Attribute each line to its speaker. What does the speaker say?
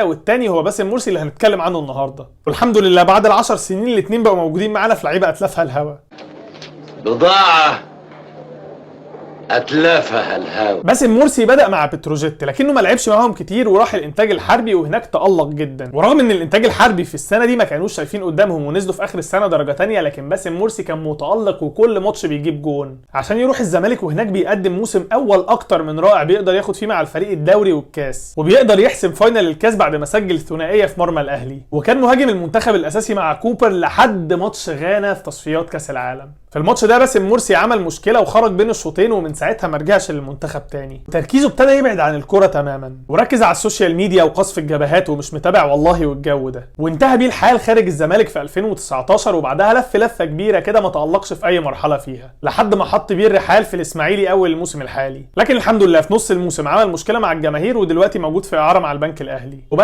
Speaker 1: والتاني هو باسم مرسي اللي هنتكلم عنه النهارده. والحمد لله بعد ال10 سنين الاتنين بقوا موجودين معانا في لعيبه اتلافها الهوا.
Speaker 2: بضاعة أتلافها الهوا.
Speaker 1: باسم مرسي بدأ مع بتروجيت لكنه ما لعبش معاهم كتير وراح الانتاج الحربي وهناك تألق جدا. ورغم ان الانتاج الحربي في السنه دي ما كانوش شايفين قدامهم ونزلوا في اخر السنه درجه تانية، لكن باسم مرسي كان متألق وكل ماتش بيجيب جون عشان يروح الزمالك، وهناك بيقدم موسم اول اكتر من رائع بيقدر ياخد فيه مع الفريق الدوري والكاس، وبيقدر يحسم فاينل الكاس بعد ما سجل ثنائيه في مرمى الاهلي، وكان مهاجم المنتخب الاساسي مع كوبر لحد ماتش غانا في تصفيات كاس العالم. في الماتش ده باسم مرسي عمل مشكله وخرج بين الشوطين، ومن ساعتها ما رجعش للمنتخب تاني. تركيزه ابتدى يبعد عن الكرة تماما وركز على السوشيال ميديا وقصف الجبهات ومش متابع والله والجو ده، وانتهى بيه الحال خارج الزمالك في 2019، وبعدها لفه كبيره كده ما تألقش في اي مرحله فيها لحد ما حط بيه الرحال في الاسماعيلي اول الموسم الحالي. لكن الحمد لله في نص الموسم عمل مشكله مع الجماهير ودلوقتي موجود في اعاره مع البنك الاهلي، وبقى